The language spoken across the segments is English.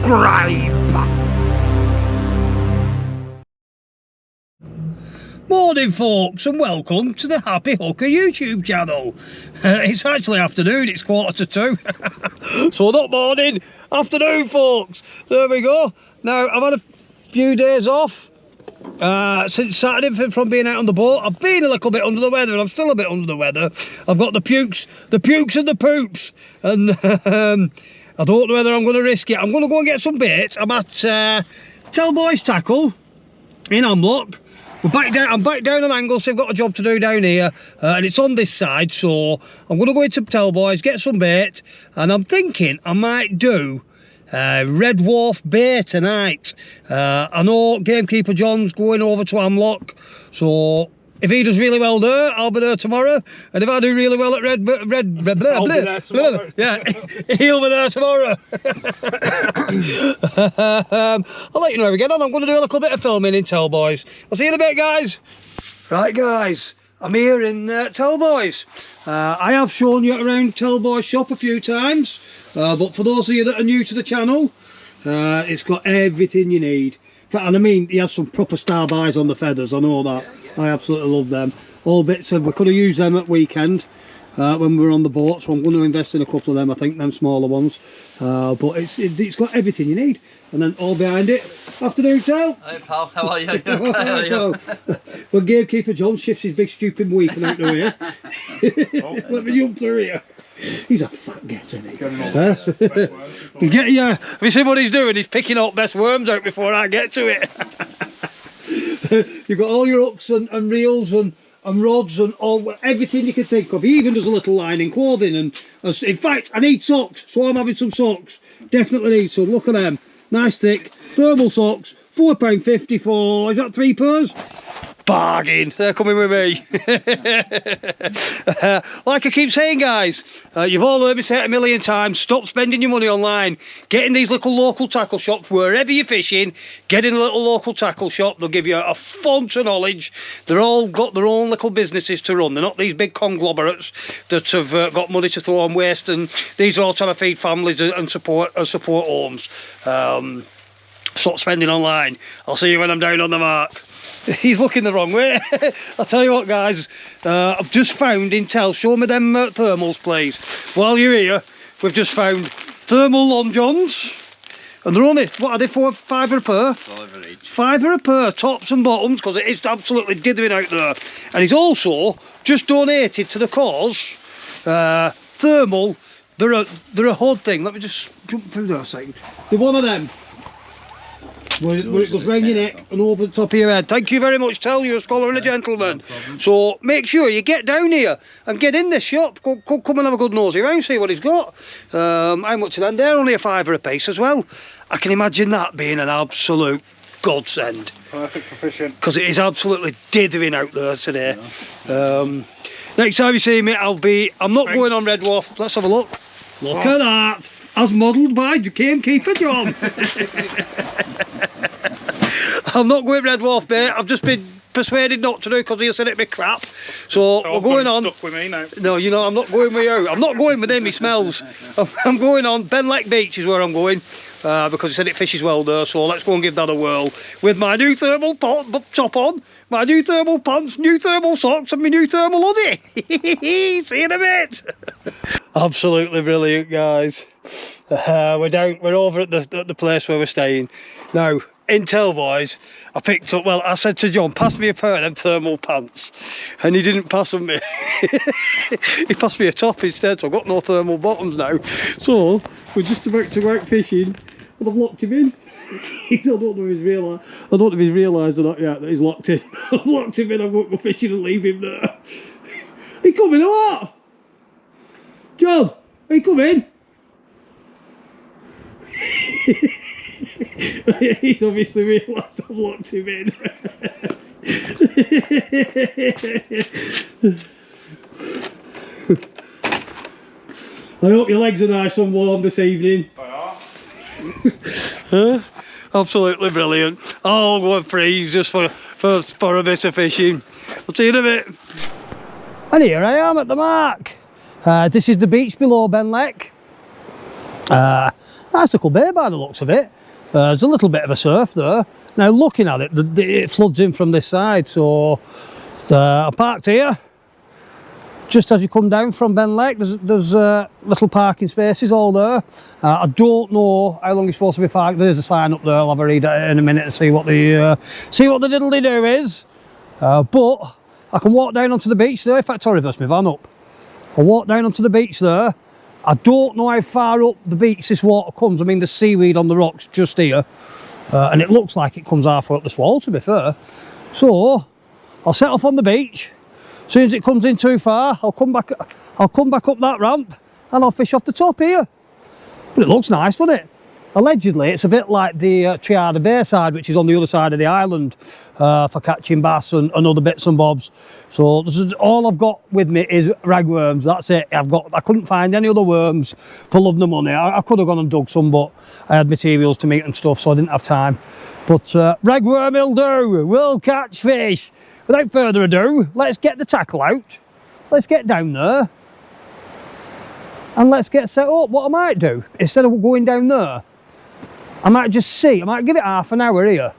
subscribe. Morning folks, and welcome to the Happy Hooker YouTube channel. It's actually afternoon, it's 1:45. So not morning, afternoon folks. There we go. Now I've had a few days off since Saturday from being out on the boat. I've been a little bit under the weather, and I'm still a bit under the weather. I've got the pukes and the poops, and I don't know whether I'm going to risk it. I'm going to go and get some bait. I'm at Tell Boys Tackle in Amlock. I'm back down on Anglesey. I've got a job to do down here, and it's on this side, so I'm going to go into Tell Boys, get some bait, and I'm thinking I might do Red Wharf Bay tonight. I know Gamekeeper John's going over to Amlock, so if he does really well there, I'll be there tomorrow. And if I do really well at I'll be there tomorrow. Yeah, he'll be there tomorrow. I'll let you know how we get on. I'm going to do a little bit of filming in Tell Boys. I'll see you in a bit, guys. Right, guys, I'm here in Tell Boys. I have shown you around Tell Boys shop a few times, but for those of you that are new to the channel, it's got everything you need. And I mean, he has some proper star buys on the feathers, I know that. I absolutely love them. All bits of, we could have used them at weekend when we were on the boat, so I'm going to invest in a couple of them, I think, them smaller ones. But it's got everything you need. And then all behind it, afternoon Tell. Hey pal, how are you? Okay, so, when Gamekeeper John shifts his big stupid week out through here, let me jump through here. He's a fat get, isn't he? Yeah, have you seen what he's doing? He's picking up best worms out before I get to it. You've got all your hooks and reels and rods and everything you can think of. He even does a little line in clothing. And in fact, I need socks, so I'm having some socks. Definitely need some. Look at them, nice thick thermal socks. £4.50 for, is that 3 pairs? Bargain, they're coming with me. Like I keep saying, guys, you've all heard me say it a million times, stop spending your money online. Get in these little local tackle shops. Wherever you're fishing, get in a little local tackle shop. They'll give you a font of knowledge. They're all got their own little businesses to run. They're not these big conglomerates that have got money to throw on waste, and these are all trying to feed families and support homes. Stop spending online. I'll see you when I'm down on the mark. He's looking the wrong way. I'll tell you what, guys, I've just found in Tell, show me them thermals please. While you're here, we've just found thermal long johns, and they're only, what are they, £5 a pair? £5 each. £5 a pair, tops and bottoms, because it is absolutely dithering out there. And he's also just donated to the cause thermal. They're a hood thing. Let me just jump through there a second. They're one of them. Where it goes round your neck and over the top of your head. Thank you very much, Tell, you're a scholar and a gentleman. No, so make sure you get down here and get in this shop. Come and have a good nosy around, see what he's got. How much are them? They're only £5 a piece as well. I can imagine that being an absolute godsend. Perfect for fishing. Because it is absolutely dithering out there today. Yeah. Next time you see me, I'm not going on Red Wharf. Let's have a look. Look at that. As modelled by Gamekeeper John. I'm not going Red Wharf Bay. I've just been persuaded not to do because he said it'd be crap. So we're going on. Stuck with me now. No, you know, I'm not going with you. I'm not going with him, he smells. I'm going on Benleck Beach is where I'm going. Because he said it fishes well there, so let's go and give that a whirl with my new thermal top on, my new thermal pants, new thermal socks and my new thermal hoodie. See you in a bit. Absolutely brilliant, guys. We're over at the place where we're staying now in Tell Boys. I picked up, well, I said to John, pass me a pair of them thermal pants, and he didn't pass them me. He passed me a top instead, so I've got no thermal bottoms now. So we're just about to go out fishing, and I've locked him in. I don't know if he's realised or not yet that he's locked in. I've locked him in. I'm going to go fishing and leave him there. He coming or what? John, are you coming? He's obviously realised I've locked him in. I hope your legs are nice and warm this evening. Absolutely brilliant. Oh, go and freeze just for a bit of fishing. I'll see you in a bit. And here I am at the mark. This is the beach below Benleck. Nice little bay by the looks of it. There's a little bit of a surf there. Now looking at it, it floods in from this side, so I parked here. Just as you come down from Ben Lake, there's little parking spaces all there. I don't know how long you're supposed to be parked. There's a sign up there. I'll have a read at it in a minute to see what the diddly-do is. But I can walk down onto the beach there. In fact, I'll reverse my van up. I'll walk down onto the beach there. I don't know how far up the beach this water comes. I mean, there's seaweed on the rocks just here. And it looks like it comes halfway up this wall, to be fair. So I'll set off on the beach. As soon as it comes in too far, I'll come back up that ramp and I'll fish off the top here. But it looks nice, doesn't it? Allegedly, it's a bit like the Triada Bay side, which is on the other side of the island, for catching bass and other bits and bobs. So this is all I've got with me is ragworms. That's it. I couldn't find any other worms for love nor money. I could have gone and dug some, but I had materials to meet and stuff, so I didn't have time. But ragworm will do. We'll catch fish. Without further ado, let's get the tackle out. Let's get down there. And let's get set up. What I might do, instead of going down there, I might just I might give it half an hour here,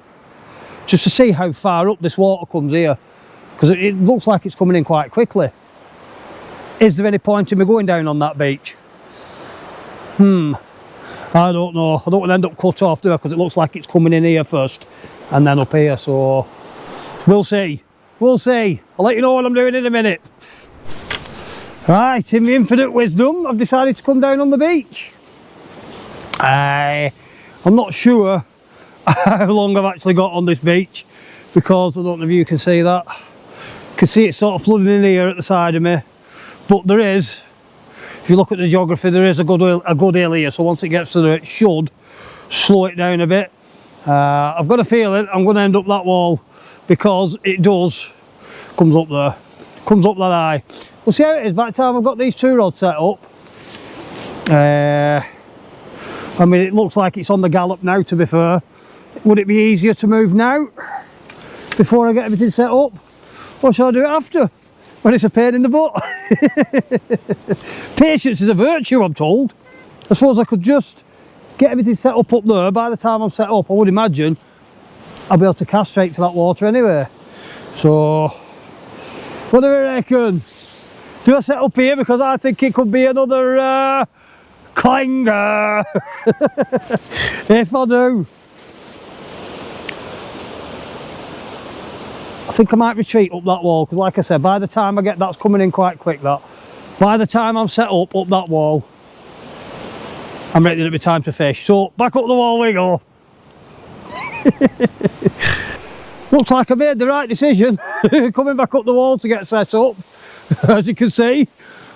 just to see how far up this water comes here, because it looks like it's coming in quite quickly. Is there any point in me going down on that beach? I don't know. I don't want to end up cut off there, because it looks like it's coming in here first and then up here, so we'll see. We'll see. I'll let you know what I'm doing in a minute. Right, in my infinite wisdom, I've decided to come down on the beach. I'm not sure how long I've actually got on this beach, because I don't know if you can see that. You can see it sort of flooding in here at the side of me. But there is, if you look at the geography, there is a good hill here, so once it gets to there, it should slow it down a bit. I've got a feeling I'm going to end up that wall, because it does, comes up there, comes up that high. We'll see how it is by the time I've got these two rods set up. I mean, it looks like it's on the gallop now, to be fair. Would it be easier to move now, before I get everything set up? Or shall I do it after, when it's a pain in the butt? Patience is a virtue, I'm told. I suppose I could just get everything set up there. By the time I'm set up, I would imagine I'll be able to cast straight to that water anyway. So, what do you reckon? Do I set up here? Because I think it could be another clanger. If I do. I think I might retreat up that wall, because like I said, by the time I get, that's coming in quite quick, that. By the time I'm set up that wall, I'm ready to be time to fish. So, back up the wall we go. Looks like I made the right decision coming back up the wall to get set up. As you can see,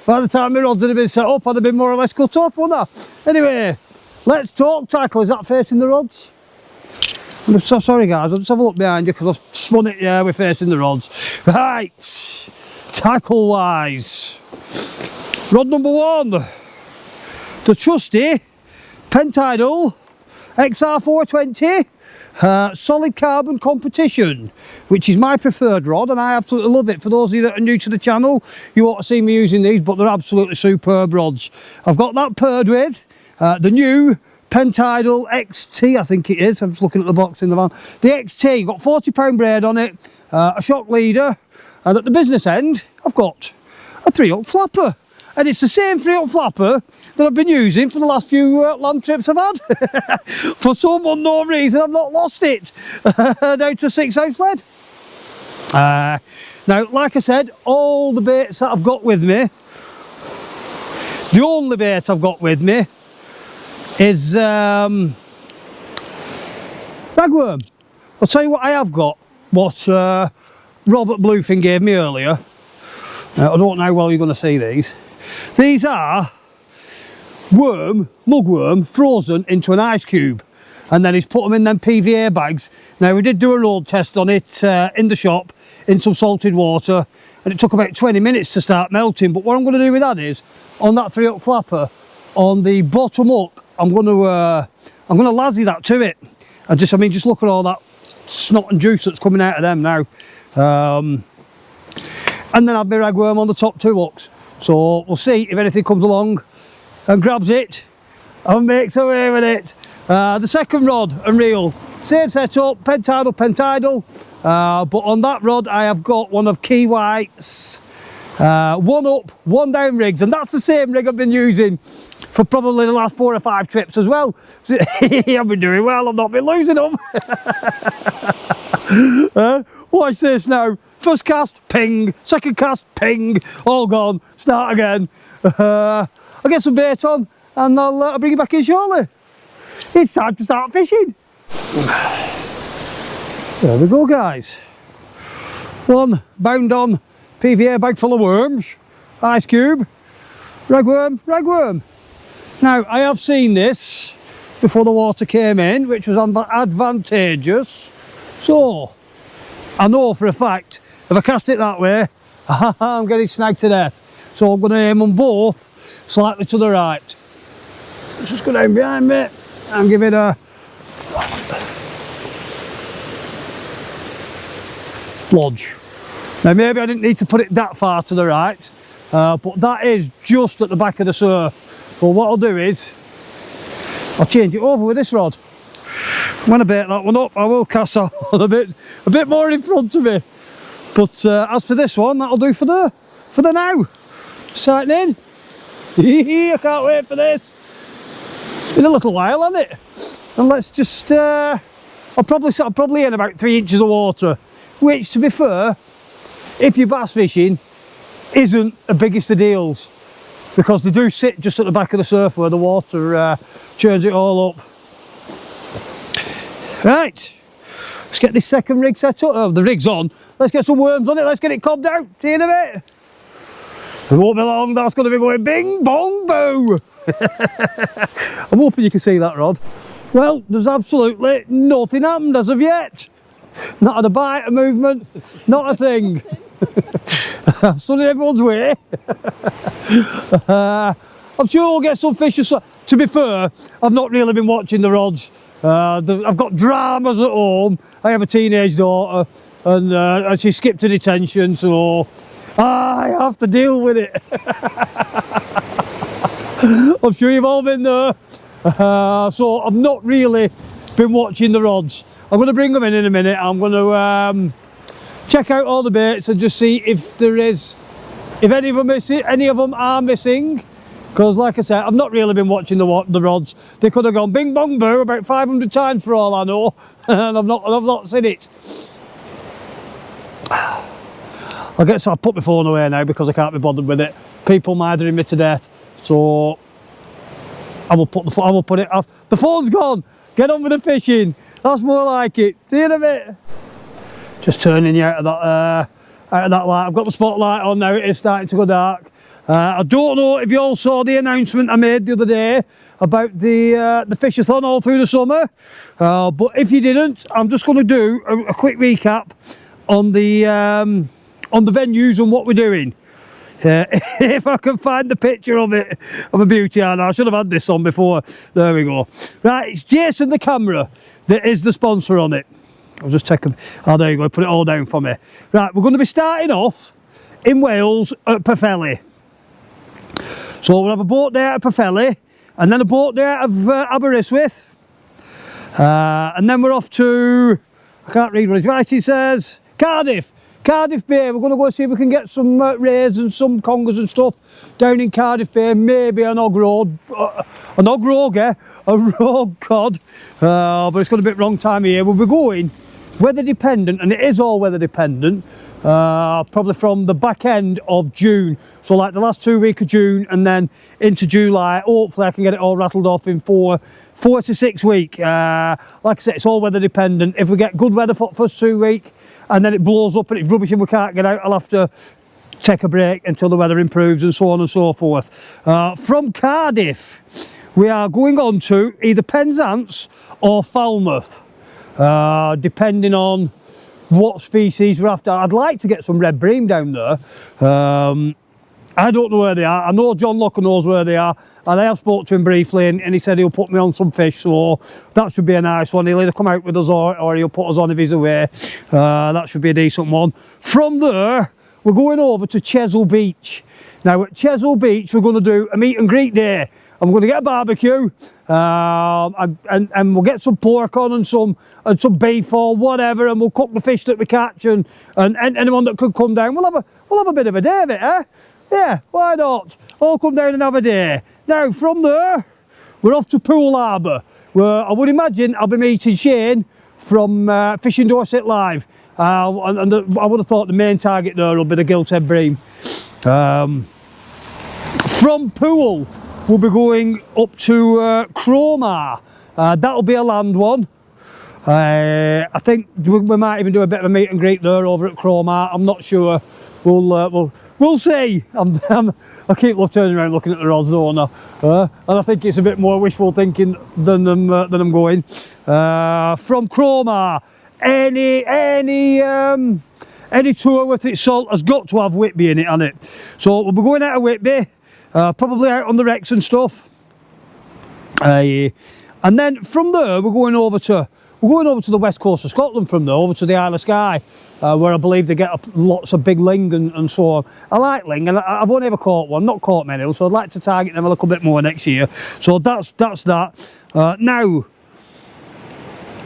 by the time my rods had been set up, I'd have been more or less cut off, wouldn't I? Anyway, let's talk tackle. Is that facing the rods? I'm so sorry guys, I'll just have a look behind you, because I've spun it. Yeah, we're facing the rods. Right, tackle wise, rod number one, the trusty Pentidal XR420 solid carbon competition, which is my preferred rod, and I absolutely love it. For those of you that are new to the channel, you ought to see me using these, but they're absolutely superb rods. I've got that paired with the new Pentidal XT, I think it is. I'm just looking at the box in the van. The XT, got 40-pound braid on it, a shock leader, and at the business end, I've got a 3-hook flapper. And it's the same 3-hook flapper that I've been using for the last few land trips I've had. For some unknown reason, I've not lost it. Down to a 6-ounce lead. Now, like I said, all the baits that I've got with me, the only bait I've got with me is ragworm. I'll tell you what I have got, what Robert Bluefin gave me earlier. I don't know how well you're going to see these. These are mugworm frozen into an ice cube, and then he's put them in them PVA bags. Now, we did do a road test on it in the shop in some salted water, and it took about 20 minutes to start melting. But what I'm going to do with that is, on that 3-hook flapper, on the bottom hook, I'm going to lassie that to it. And just look at all that snot and juice that's coming out of them now. And then I've my ragworm on the top 2 hooks. So we'll see if anything comes along and grabs it. and makes away with it. The second rod and reel, same setup, pentidal, but on that rod I have got one of Key White's 1 up, 1 down rigs, and that's the same rig I've been using for probably the last 4 or 5 trips as well. I've been doing well, I've not been losing them. Watch this now. First cast, ping. Second cast, ping. All gone. Start again. I'll get some bait on and I'll bring you back in shortly. It's time to start fishing. There we go, guys. One bound on PVA bag full of worms. Ice cube. Ragworm, ragworm. Now, I have seen this before the water came in, which was advantageous. So, I know for a fact, if I cast it that way, I'm getting snagged to death. So I'm going to aim them both slightly to the right. Let's just go down behind me and give it a splodge. Now maybe I didn't need to put it that far to the right, but that is just at the back of the surf. But what I'll do is, I'll change it over with this rod. When I bait that one up, I will cast on a bit more in front of me. But as for this one, that'll do for the now. Sighting in. I can't wait for this. It's been a little while, hasn't it? And let's just, I'm probably in about 3 inches of water, which, to be fair, if you're bass fishing, isn't the biggest of deals, because they do sit just at the back of the surf where the water churns it all up. Right, let's get this second rig set up. Oh, the rig's on. Let's get some worms on it. Let's get it cobbed out. See you in a bit. It won't be long. That's going to be going bing bong boo. I'm hoping you can see that rod. Well, there's absolutely nothing happened as of yet. Not had a bite, a movement, not a thing. I'm sunning everyone's way. I'm sure we'll get some fish. To be fair, I've not really been watching the rods. I've got dramas at home. I have a teenage daughter and she skipped a detention, so I have to deal with it. I'm sure you've all been there. So I've not really been watching the rods. I'm going to bring them in a minute. I'm going to check out all the baits and just see if any of them are missing. Because, like I said, I've not really been watching the rods. They could have gone bing bong boo about 500 times for all I know, and I've not seen it. I'll put my phone away now because I can't be bothered with it. People mithering me to death, so I will put it off. The phone's gone. Get on with the fishing. That's more like it. See you in a bit. Just turning you out of that light. I've got the spotlight on now. It is starting to go dark. I don't know if you all saw the announcement I made the other day about the fishathon all through the summer, but if you didn't, I'm just going to do a quick recap on the venues and what we're doing. If I can find the picture of it, I'm a beauty, and I should have had this on before. There we go. Right, it's Jason the camera that is the sponsor on it. I'll just take a, oh there you go, put it all down for me. Right, we're going to be starting off in Wales at Pwllheli. So we'll have a boat there at Pwllheli, and then a boat there at Aberystwyth, and then we're off to, I can't read what his writing says, Cardiff Bay. We're going to go see if we can get some rays and some congers and stuff down in Cardiff Bay, maybe an og rogue, a rogue cod, but it's got a bit wrong time of year. We'll be going weather dependent, and it is all weather dependent, probably from the back end of June, so like the last 2 weeks of June and then into July. Hopefully I can get it all rattled off in 4 to 6 weeks. Like I said, it's all weather dependent. If we get good weather for the first 2 weeks and then it blows up and it's rubbish and we can't get out, I'll have to take a break until the weather improves and so on and so forth. From Cardiff we are going on to either Penzance or Falmouth, depending on what species we're after. I'd like to get some red bream down there. I don't know where they are. I know John Locker knows where they are, and I have spoke to him briefly, and he said he'll put me on some fish, so that should be a nice one. He'll either come out with us or he'll put us on if he's away. That should be a decent one. From there we're going over to Chesil Beach. Now at Chesil Beach we're going to do a meet and greet day. And we're going to get a barbecue, and we'll get some pork on and some beef or whatever, and we'll cook the fish that we catch, and anyone that could come down, we'll have a bit of a day of it, eh? Yeah, why not? All come down and have a day. Now from there, we're off to Poole Harbour, where I would imagine I'll be meeting Shane from Fishing Dorset Live, and I would have thought the main target there will be the Gilthead bream. From Poole, we'll be going up to Cromer. That'll be a land one. I think we might even do a bit of a meet and greet there over at Cromer. I'm not sure. We'll see. I keep turning around looking at the rods though, and I think it's a bit more wishful thinking than I'm going. From Cromer, any tour worth its salt has got to have Whitby in it, hasn't it? So we'll be going out of Whitby. Probably out on the wrecks and stuff, and then from there we're going over to the west coast of Scotland. From there over to the Isle of Skye, where I believe they get lots of big ling and so on. I like ling, and I've only ever caught one, not caught many, so I'd like to target them a little bit more next year. So that's that. Now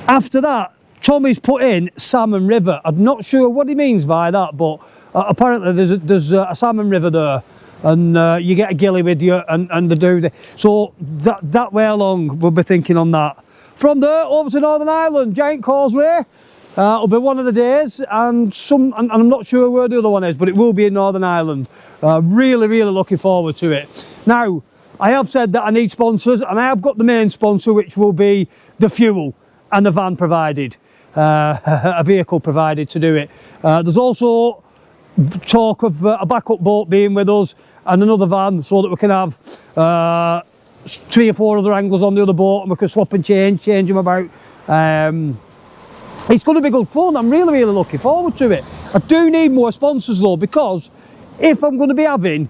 after that, Tommy's put in Salmon River. I'm not sure what he means by that, but apparently there's a salmon river there. And you get a gilly with you, and the do. So that way along, we'll be thinking on that. From there over to Northern Ireland, Giant Causeway. It'll be one of the days, and I'm not sure where the other one is, but it will be in Northern Ireland. Really looking forward to it. Now, I have said that I need sponsors, and I have got the main sponsor, which will be the fuel and the van provided, a vehicle provided to do it. There's also talk of a backup boat being with us and another van, so that we can have 3 or 4 other anglers on the other boat, and we can swap and change them about. It's going to be good fun. I'm really looking forward to it. I do need more sponsors though, because if I'm going to be having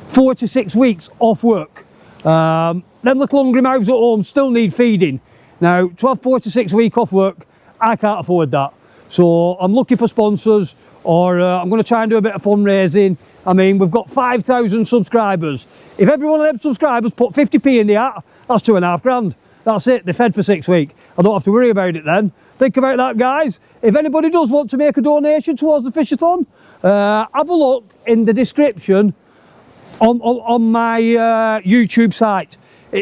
4 to 6 weeks off work, them little hungry mouths at home still need feeding. Now to have 4 to 6 weeks off work, I can't afford that. So I'm looking for sponsors, or I'm going to try and do a bit of fundraising. I mean, we've got 5,000 subscribers. If every one of them subscribers put 50p in the hat, that's 2.5 grand. That's it, they're fed for 6 weeks. I don't have to worry about it then. Think about that, guys. If anybody does want to make a donation towards the Fishathon, have a look in the description on my YouTube site.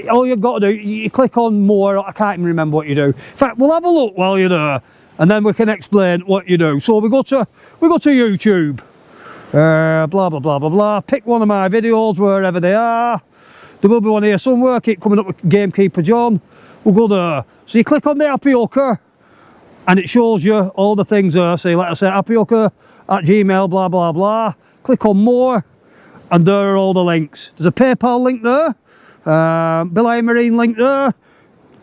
All you've got to do, you click on more. I can't even remember what you do. In fact, we'll have a look while you're there, and then we can explain what you do. So we go to YouTube, blah, pick one of my videos wherever they are. There will be one here somewhere. Keep coming up with Gamekeeper John. We'll go there. So you click on the Happy Hooker, and it shows you all the things there. So like I say, happyhooker@gmail, blah. Click on more, and there are all the links. There's a PayPal link there, Bill I Marine link there,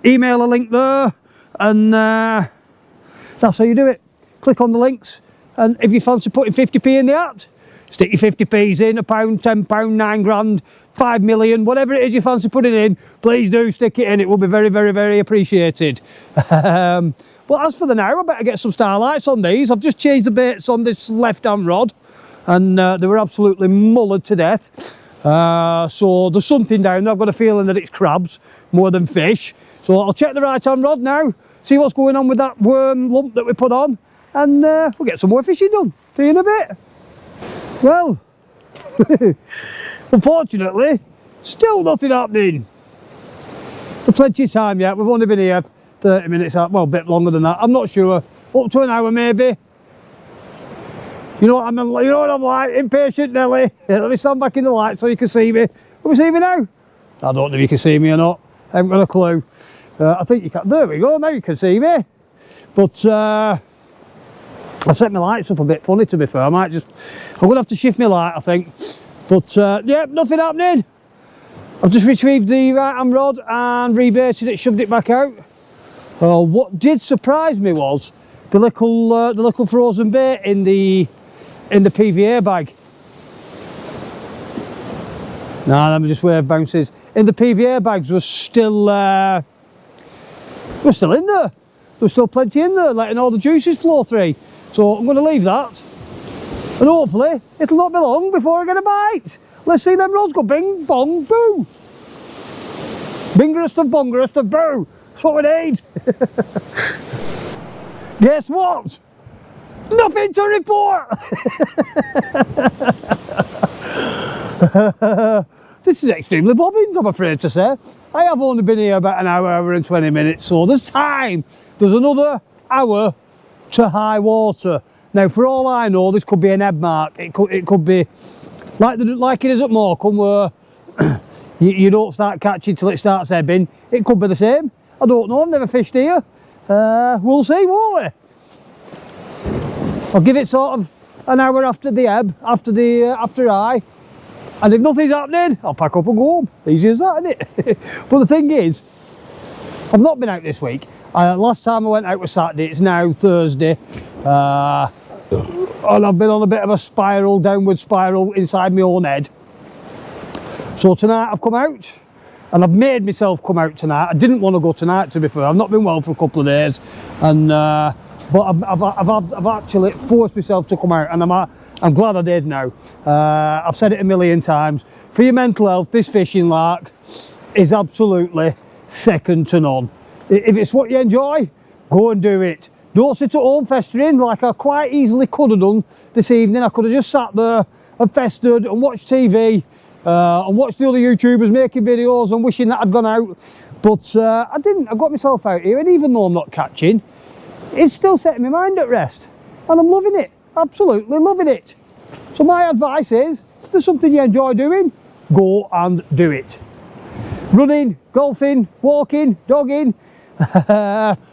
email a link there, and that's how you do it. Click on the links, and if you fancy putting 50p in the hat, stick your 50p's in, £1, £10, £9 grand, 5 million, whatever it is you fancy putting in, please do stick it in. It will be very appreciated. But as for the now, I better get some starlights on these. I've just changed the baits on this left-hand rod, and they were absolutely mullered to death. So there's something down there. I've got a feeling that it's crabs more than fish. So I'll check the right-hand rod now, see what's going on with that worm lump that we put on, and we'll get some more fishing done. See you in a bit. Well, unfortunately, still nothing happening. There's plenty of time yet. We've only been here 30 minutes, well, a bit longer than that. I'm not sure. Up to an hour maybe. You know what I'm like, impatient Nelly. Let me stand back in the light so you can see me. Can we see me now? I don't know if you can see me or not. I haven't got a clue. I think you can. There we go, now you can see me. But I've set my lights up a bit funny, to be fair. I'm gonna have to shift my light, I think. But yeah, nothing happening. I've just retrieved the right-hand rod and rebaited it, shoved it back out. What did surprise me was the little frozen bait in the PVA bag. Nah, let me just wave bounces. In the PVA bags was still in there. There was still plenty in there, letting all the juices flow through. So I'm going to leave that. And hopefully it'll not be long before I get a bite. Let's see them rods go bing, bong, boo. Bingerest of bongerest of boo. That's what we need. Guess what? Nothing to report. This is extremely bobbins, I'm afraid to say. I have only been here about an hour and 20 minutes, so there's time. There's another hour to high water. Now, for all I know, this could be an ebb mark. It could be like it is at Morecambe, where you don't start catching till it starts ebbing. It could be the same. I don't know. I've never fished here. We'll see, won't we? I'll give it sort of an hour after the ebb, after high. And if nothing's happening, I'll pack up and go home. Easy as that, isn't it? But the thing is, I've not been out this week. Last time I went out was Saturday. It's now Thursday. And I've been on a bit of a downward spiral inside my own head. So tonight I've come out, and I've made myself come out tonight. I didn't want to go tonight, to be fair. I've not been well for a couple of days, and but I've actually forced myself to come out, and I'm glad I did now. I've said it a million times. For your mental health, this fishing lark is absolutely second to none. If it's what you enjoy, go and do it. Don't sit at home festering like I quite easily could have done this evening. I could have just sat there and festered and watched TV and watched the other YouTubers making videos and wishing that I'd gone out. But I didn't. I got myself out here, and even though I'm not catching, it's still setting my mind at rest. And I'm loving it. Absolutely loving it. So my advice is, if there's something you enjoy doing, go and do it. Running, golfing, walking, dogging,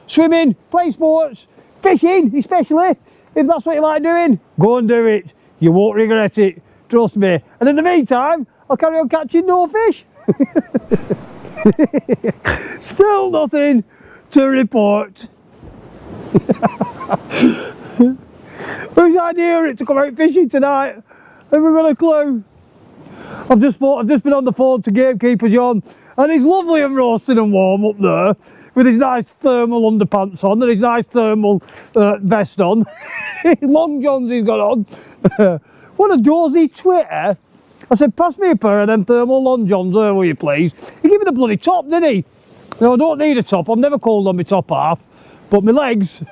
swimming, play sports, fishing especially, if that's what you like doing, go and do it. You won't regret it, trust me. And in the meantime, I'll carry on catching no fish. Still nothing to report. Whose idea it to come out fishing tonight? Have we got a clue? I've just been on the phone to Gamekeeper John, and he's lovely and roasting and warm up there with his nice thermal underpants on and his nice thermal vest on. Long johns he's got on. What a dozy twitter. I said, pass me a pair of them thermal long johns there, will you please? He gave me the bloody top, didn't he? No, I don't need a top. I'm never cold on my top half, but my legs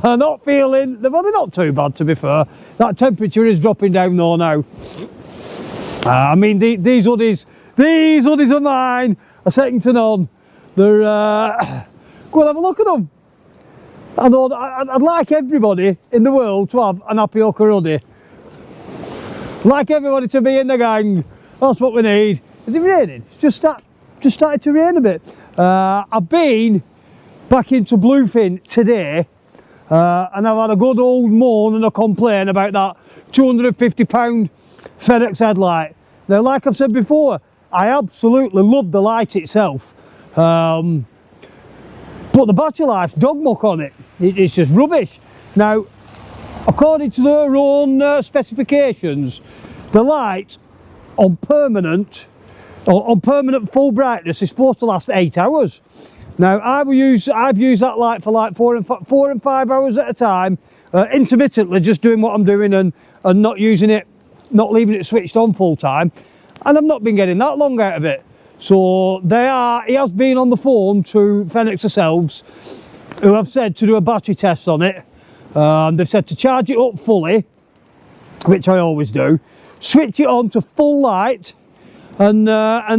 are not feeling, well, they're not too bad, to be fair. That temperature is dropping down though now. I mean, these hoodies are mine, are second to none. They're, go and have a look at them. I know I'd like everybody in the world to have an Happy Hooker hoodie. I'd like everybody to be in the gang. That's what we need. Is it raining? It's just started to rain a bit. I've been back into bluefin today, and I've had a good old moan and a complaint about that £250 FedEx headlight. Now, like I've said before, I absolutely love the light itself, but the battery life's dog muck on it. It's just rubbish. Now, according to their own specifications, the light on permanent full brightness is supposed to last 8 hours. Now, I've used that light for like 4 and 5 hours at a time, intermittently, just doing what I'm doing and not using it, not leaving it switched on full time, and I've not been getting that long out of it. So he has been on the phone to Fenix themselves, who have said to do a battery test on it. They've said to charge it up fully, which I always do, switch it on to full light, and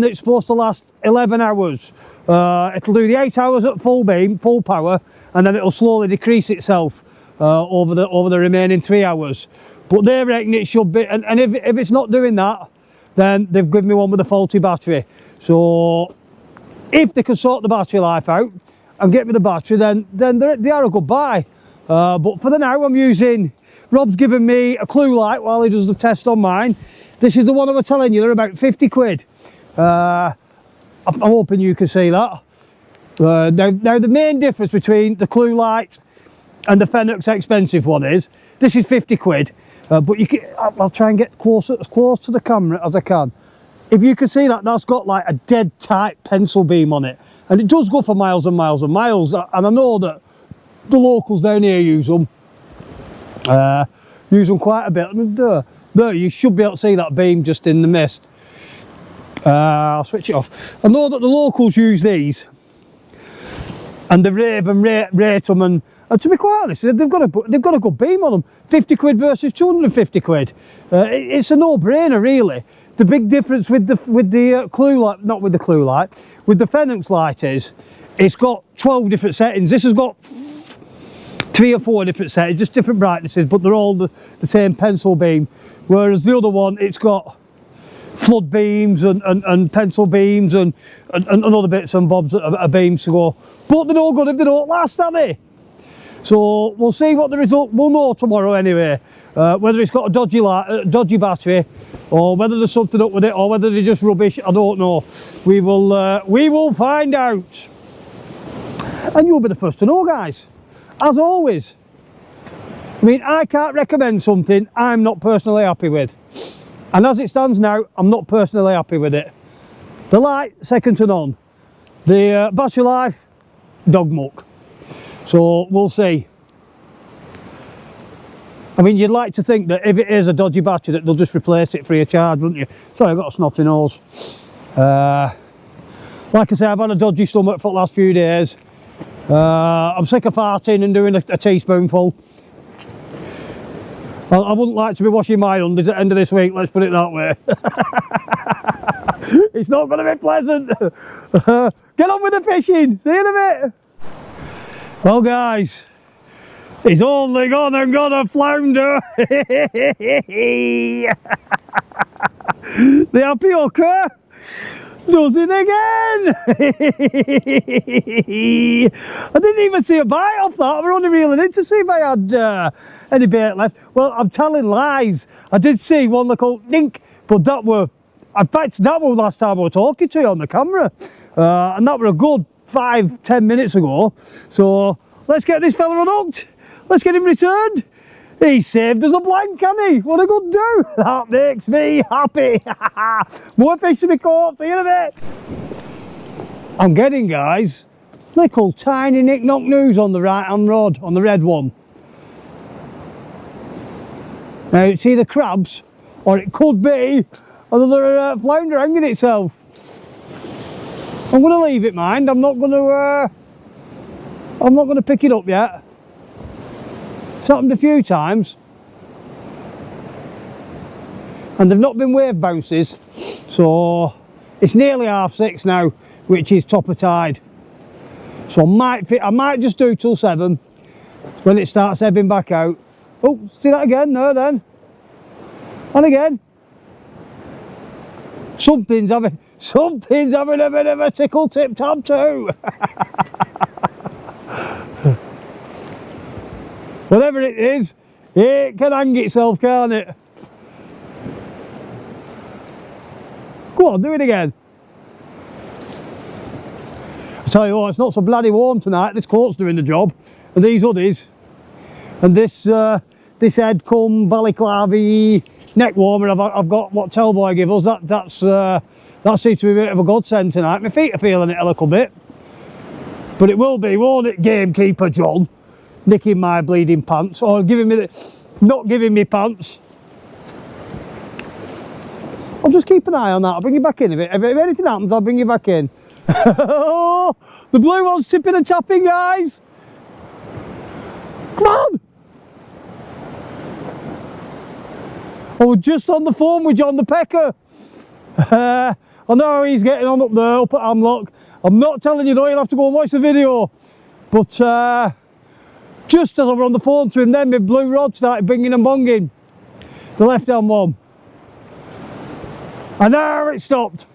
it's supposed to last 11 hours. It'll do the 8 hours at full beam, full power, and then it'll slowly decrease itself over the remaining 3 hours. But they reckon it should be, and if it's not doing that, then they've given me one with a faulty battery. So if they can sort the battery life out and get me the battery, then they are a good buy. But for the now, I'm using, Rob's given me a clue light while he does the test on mine. This is the one I was telling you, they're about 50 quid. I'm hoping you can see that. Now the main difference between the clue light and the Fenix expensive one is, this is 50 quid, but I'll try and get as close to the camera as I can. If you can see that, that's got like a dead tight pencil beam on it, and it does go for miles and miles and miles, and I know that the locals down here use them. use them quite a bit. There, you should be able to see that beam just in the mist. I'll switch it off. I know that the locals use these, and they rave and rate them, and to be quite honest, they've got a good beam on them. 50 quid versus 250 quid. It's a no-brainer, really. The big difference with the clue light, not with the clue light, with the Fenix light is, it's got 12 different settings. This has got 3 or 4 different settings, just different brightnesses, but they're all the same pencil beam. Whereas the other one, it's got flood beams and pencil beams and other bits and bobs that are beams to go. But they're all good if they don't last, are they? So we'll see what the result, we'll know tomorrow anyway. Whether it's got a dodgy battery, or whether there's something up with it, or whether they're just rubbish, I don't know. We will find out. And you'll be the first to know, guys. As always. I mean, I can't recommend something I'm not personally happy with. And as it stands now, I'm not personally happy with it. The light, second to none. The battery life, dog muck. So we'll see. I mean, you'd like to think that if it is a dodgy battery, that they'll just replace it free of charge, wouldn't you? Sorry, I've got a snotty nose. Like I say, I've had a dodgy stomach for the last few days. I'm sick of farting and doing a teaspoonful. I wouldn't like to be washing my undies at the end of this week, let's put it that way. It's not going to be pleasant. Get on with the fishing, see you in a bit. Well guys, he's only gone and got a flounder. The happy hooker does it again. I didn't even see a bite off that. I was only reeling in to see if I had any bait left. Well, I'm telling lies. I did see one little dink, but that were, in fact, that was the last time I was talking to you on the camera, and that were a good 5-10 minutes ago. So let's get this fella unhooked. Let's get him returned. He saved us a blank, can he? What a good do. That makes me happy. More fish to be caught. See you in a bit. I'm getting, guys, little tiny nick-knock news on the right-hand rod, on the red one. Now, it's either crabs, or it could be another flounder hanging itself. I'm going to leave it, mind. I'm not going to pick it up yet. It's happened a few times, and they've not been wave bounces, so it's nearly 6:30 now, which is top of tide. So I might just do till 7 when it starts ebbing back out. Oh, see that again? No, then, and again. Something's having a bit of a tickle tip tab too. Whatever it is, it can hang itself, can't it? Go on, do it again. I tell you what, it's not so bloody warm tonight. This coat's doing the job, and these hoodies, and this head come balaclava neck warmer I've got what Tellboy give us. That seems to be a bit of a godsend tonight. My feet are feeling it a little bit, but it will be, won't it, gamekeeper John? Nicking my bleeding pants, or not giving me pants. I'll just keep an eye on that. I'll bring you back in. If anything happens, I'll bring you back in. Oh, the blue one's tipping and tapping, guys. Come on. I was just on the phone with John the Pecker. I know how he's getting on up there, up at Hamlock. I'm not telling you though, you'll have to go and watch the video. But just as I were on the phone to him then, my blue rod started binging and bonging. The left hand one. And there it stopped.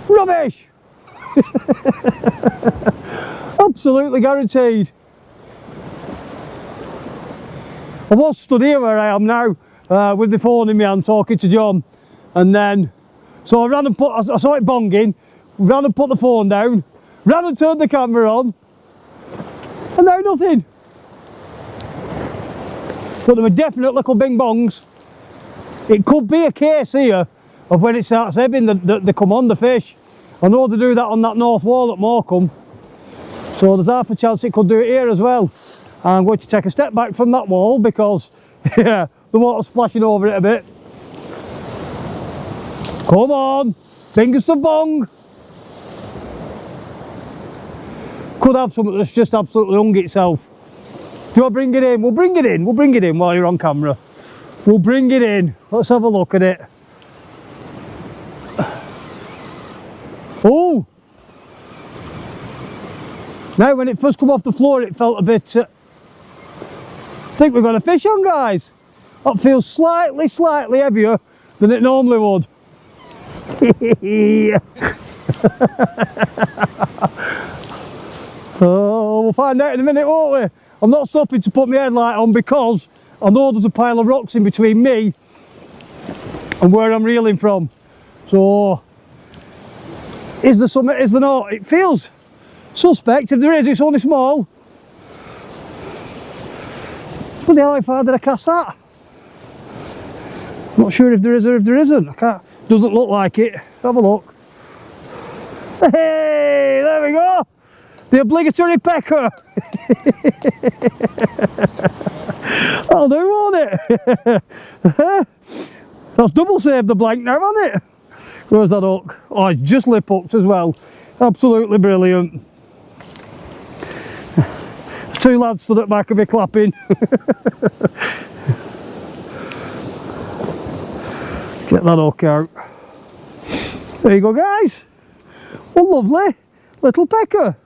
Rubbish! Absolutely guaranteed. I was stood here where I am now, with my phone in my hand talking to John. And then, so I ran and I saw it bonging, ran and put the phone down, ran and turned the camera on. And now nothing. But there were definite little bing bongs. It could be a case here of when it starts ebbing that they come on, the fish. I know they do that on that north wall at Morecambe. So there's half a chance it could do it here as well. I'm going to take a step back from that wall because yeah, the water's splashing over it a bit. Come on, fingers to bong. Could have something that's just absolutely hung itself. Do you want to bring it in? We'll bring it in. We'll bring it in while you're on camera. We'll bring it in. Let's have a look at it. Oh! Now, when it first come off the floor, it felt a bit... I think we've got a fish on, guys. That feels slightly heavier than it normally would. Oh, we'll find out in a minute, won't we? I'm not stopping to put my headlight on because I know there's a pile of rocks in between me and where I'm reeling from. So, is there something, is there not? It feels suspect. If there is, it's only small. Bloody hell, how far did I cast that? Not sure if there is or if there isn't. I can't, doesn't look like it. Have a look. Hey, there we go. The obligatory pecker. That'll do, won't it? That's double saved the blank now, hasn't it? Where's that hook? Oh, it's just lip hooked as well. Absolutely brilliant. Two lads stood at the back of me clapping. Get that hook out. There you go, guys. One lovely little pecker.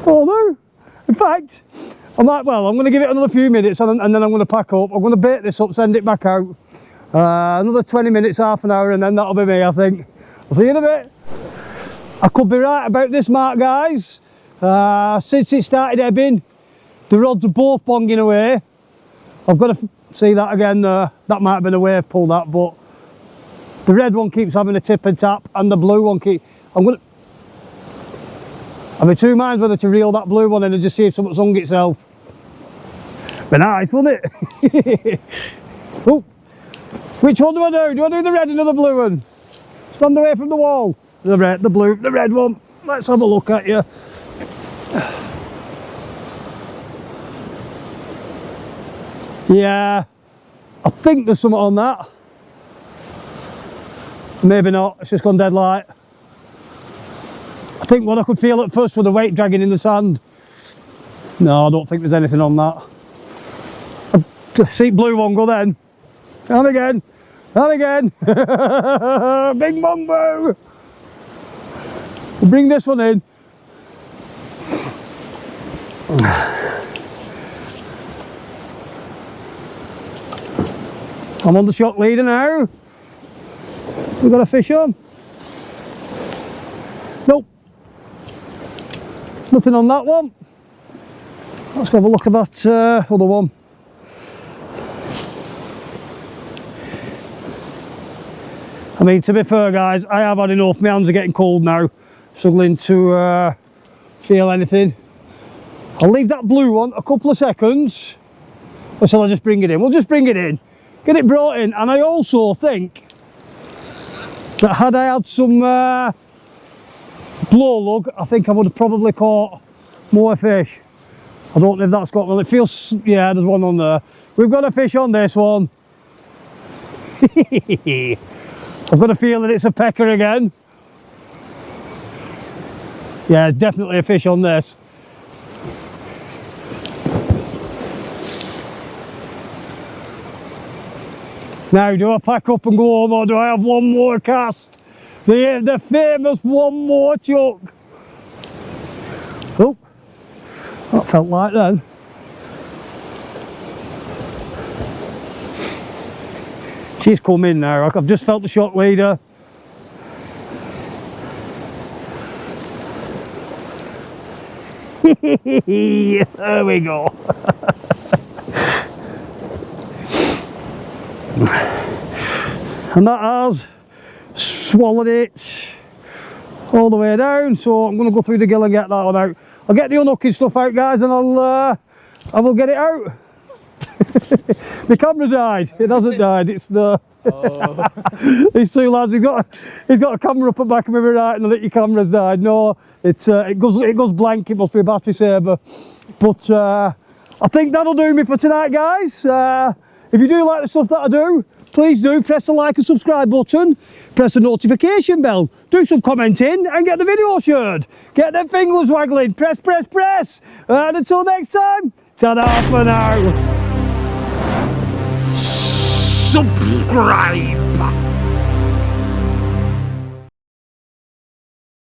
Oh no! In fact, I'm like, well, I'm going to give it another few minutes and then I'm going to pack up. I'm going to bait this up, send it back out. Another 20 minutes, half an hour, and then that'll be me, I think. I'll see you in a bit. I could be right about this mark, guys. Since it started ebbing, the rods are both bonging away. I've got to see that again. That might have been a wave pull, that, but the red one keeps having a tip and tap, and the blue one keeps. I'm in two minds whether to reel that blue one in and just see if something's hung itself. Be nice, wouldn't it? Oh, which one do I do? Do I do the red or the blue one? Stand away from the wall. The red, the blue, the red one. Let's have a look at you. Yeah, I think there's something on that. Maybe not, it's just gone dead light. I think what I could feel at first was the weight dragging in the sand. No, I don't think there's anything on that. I'll just see blue one go then. And again. And again. Big mumbo. We'll bring this one in. I'm on the shock leader now. We've got a fish on. Nope. Nothing on that one. Let's have a look at that other one. I mean, to be fair, guys, I have had enough. My hands are getting cold now. Struggling to feel anything. I'll leave that blue one a couple of seconds. Or shall I just bring it in? We'll just bring it in. Get it brought in. And I also think that had I had some blow lug, I think I would have probably caught more fish. I don't know if that's got, well, it feels, yeah, there's one on there. We've got a fish on this one. I've got a feeling it's a pecker again. Yeah, definitely a fish on this. Now, do I pack up and go home, or do I have one more cast? The famous one more chuck. Oh, that felt like then. She's come in now. I've just felt the shock leader. There we go. And that has swallowed it all the way down, so I'm going to go through the gill and get that one out. I'll get the unhooking stuff out, guys, and I will get it out. My camera died. It hasn't died. It's the. These two lads. He's got a camera up at the back of me right, and the little camera's died. No, it goes blank. It must be a battery saver. But I think that'll do me for tonight, guys. If you do like the stuff that I do, please do press the like and subscribe button. Press the notification bell. Do some commenting and get the video shared. Get them fingers waggling. Press, press, press. And until next time, ta-da for now. Subscribe.